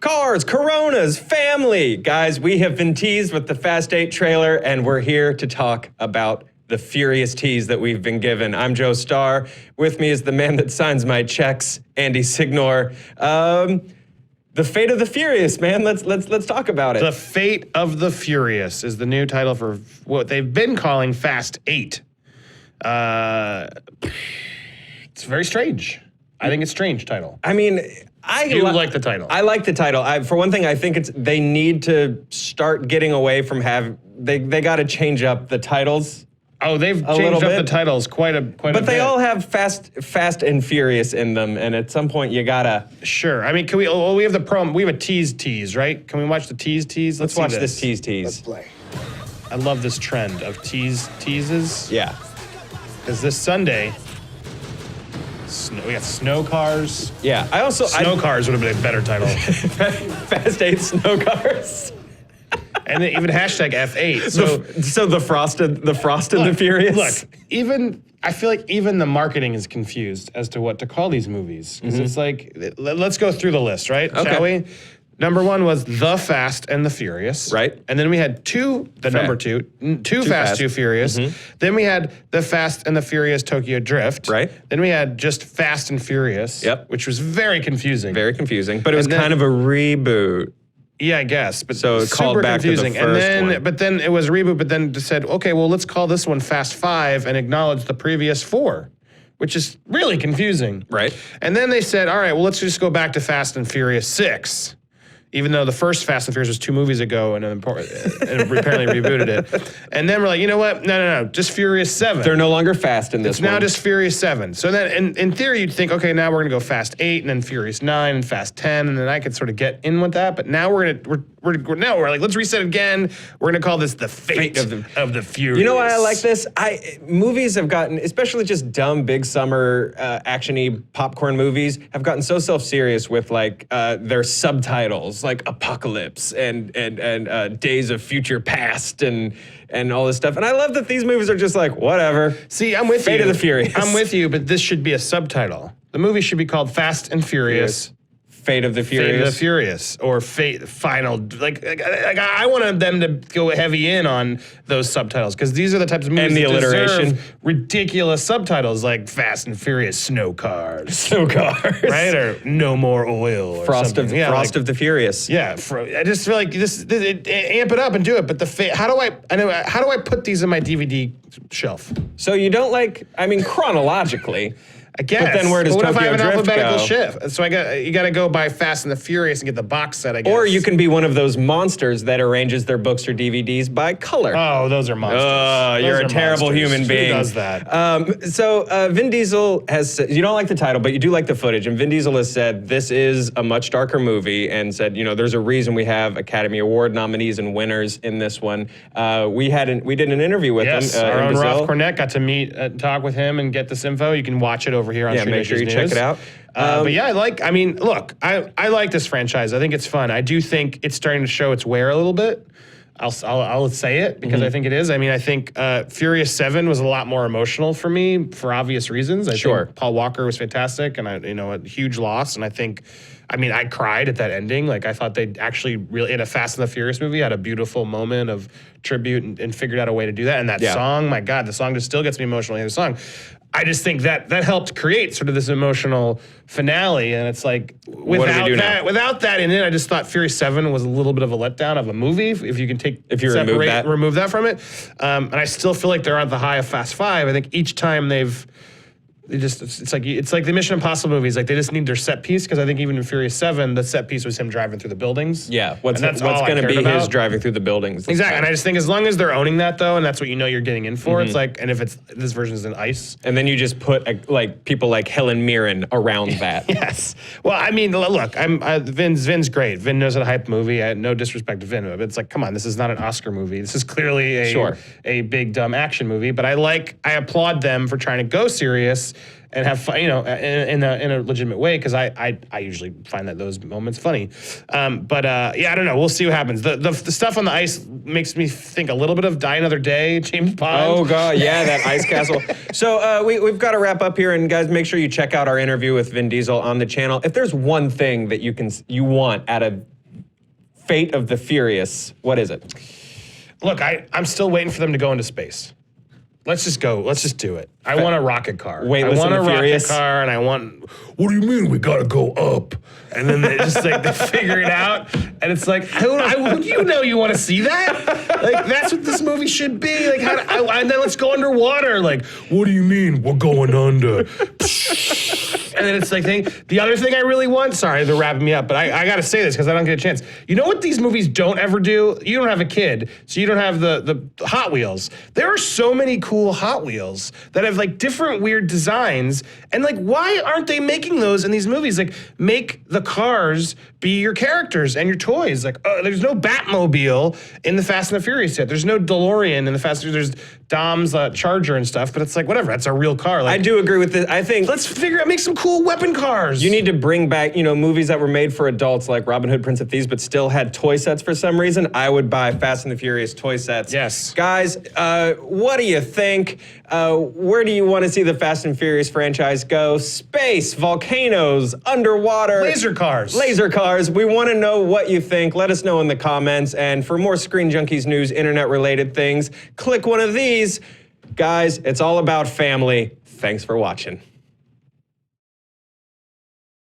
Cars, Coronas, family. Guys, we have been teased with the Fast 8 trailer, and we're here to talk about the furious tease that we've been given. I'm Joe Starr. With me is the man that signs my checks, Andy Signor. The Fate of the Furious, man. Let's talk about it. The Fate of the Furious is the new title for what they've been calling Fast 8. It's very strange. I think it's a strange title. I mean, You like the title. I like the title. For one thing, I think they need to start getting away from they got to change up the titles. Oh, they've changed up the titles quite a bit. But they all have fast and furious in them, and at some point you gotta. Sure. I mean, can we? Well, we have the promo. We have a tease, right? Can we watch the tease? Let's watch this tease. Let's play. I love this trend of teases. Yeah. Because this Sunday, we got snow cars. Yeah. Snow cars would have been a better title. Fast 8 snow cars. And then even hashtag F8. So the Frost and the Furious. Look, I feel like even the marketing is confused as to what to call these movies. Because it's like, let's go through the list, right? Okay. Shall we? Number one was The Fast and the Furious. Right. And then we had two Fast, Too Furious. Then we had The Fast and the Furious Tokyo Drift. Right. Then we had just Fast and Furious. Yep. Which was very confusing. Very confusing, but it was kind of a reboot. Yeah, I guess. But so it called super back confusing. to the first one. But then it was a reboot, but then just said, okay, well, let's call this one Fast 5 and acknowledge the previous 4, which is really confusing. Right. And then they said, all right, well, let's just go back to Fast and Furious 6. Even though the first Fast and Furious was 2 movies ago and apparently rebooted it. And then we're like, you know what? No. Just Furious 7. They're no longer fast in this one. It's now just Furious 7. So then in theory, you'd think, okay, now we're going to go Fast 8 and then Furious 9 and Fast 10. And then I could sort of get in with that. But now we're like, let's reset again. We're going to call this the Fate of the Furious. You know why I like this? Movies have gotten, especially just dumb, big summer, action-y popcorn movies, have gotten so self-serious with like their subtitles, like Apocalypse and Days of Future Past and all this stuff. And I love that these movies are just like, whatever. See, I'm with you. Fate of the Furious. I'm with you, but this should be a subtitle. The movie should be called Fast and Furious. Fate of the Furious. Fate of the Furious, or Fate Final. Like I wanted them to go heavy in on those subtitles because these are the types of movies and the that alliteration, deserve ridiculous subtitles like Fast and Furious Snow Cars, right? Or No More Oil, or Frost something. of the Furious. Yeah, I just feel like this amp it up and do it. But how do I put these in my DVD shelf? So you don't like? I mean, chronologically. I guess. But then where does Tokyo Tokyo Drift go? What if I have an alphabetical shift? So you got to go buy Fast and the Furious and get the box set, I guess. Or you can be one of those monsters that arranges their books or DVDs by color. Oh, those are monsters. You're a terrible human being. Who does that? So Vin Diesel has said, you don't like the title, but you do like the footage. And Vin Diesel has said this is a much darker movie and said, there's a reason we have Academy Award nominees and winners in this one. We did an interview with him. Our own Ralph Cornett got to meet, talk with him and get this info. You can watch it over here on make sure you check it out. But yeah, I like this franchise. I think it's fun. I do think it's starting to show its wear a little bit. I'll say it because I think it is. I mean, I think Furious 7 was a lot more emotional for me for obvious reasons. I think Paul Walker was fantastic and a huge loss. And I cried at that ending. Like I thought they actually really, in a Fast and the Furious movie, had a beautiful moment of tribute and figured out a way to do that. And that song, my God, the song just still gets me emotional in the song. I just think that helped create sort of this emotional finale, and it's like without that in it, I just thought Furious 7 was a little bit of a letdown of a movie. If you can remove that from it, and I still feel like they're at the high of Fast 5. I think each time it's like the Mission Impossible movies. Like they just need their set piece because I think even in Furious 7, the set piece was him driving through the buildings. Yeah, what's going to be his driving through the buildings? Exactly, and I just think as long as they're owning that though, and that's what you're getting in for. It's like, and if this version is in ice, and then you just put people like Helen Mirren around that. Yes. Well, I mean, look, Vin's great. Vin knows how to hype a movie. I had no disrespect to Vin, but it's like, come on, this is not an Oscar movie. This is clearly a big dumb action movie. But I applaud them for trying to go serious and have fun, in a legitimate way, because I usually find that those moments funny. But I don't know. We'll see what happens. The stuff on the ice makes me think a little bit of Die Another Day, James Bond. Oh, God, yeah, that ice castle. So we've got to wrap up here, and guys, make sure you check out our interview with Vin Diesel on the channel. If there's one thing that you want out of fate of the Furious. What is it? Look, I'm still waiting for them to go into space. Let's just go. Let's just do it. I want a rocket car. Weightless I want and a Furious? rocket car, and I want. What do you mean we gotta go up? And then they just like they figure it out, and it's like, you know, you want to see that? Like that's what this movie should be. Like, and then let's go underwater. Like, what do you mean we're going under? And then it's like, the other thing I really want, sorry, they're wrapping me up, but I got to say this because I don't get a chance. You know what these movies don't ever do? You don't have a kid, so you don't have the Hot Wheels. There are so many cool Hot Wheels that have like different weird designs. And like, why aren't they making those in these movies? Like, make the cars be your characters and your toys. Like, there's no Batmobile in the Fast and the Furious yet. There's no DeLorean in the Fast and There's Dom's Charger and stuff, but it's like, whatever, that's a real car. Like, I do agree with this. I think let's figure out, make some cool weapon cars. you need to bring back, movies that were made for adults like Robin Hood, Prince of Thieves, but still had toy sets for some reason. I would buy Fast and the Furious toy sets. Yes. Guys, what do you think? Where do you want to see the Fast and Furious franchise go? Space, volcanoes, underwater. Laser cars. Laser cars. We want to know what you think. Let us know in the comments. And for more Screen Junkies news, internet-related things, click one of these. Guys, it's all about family. Thanks for watching.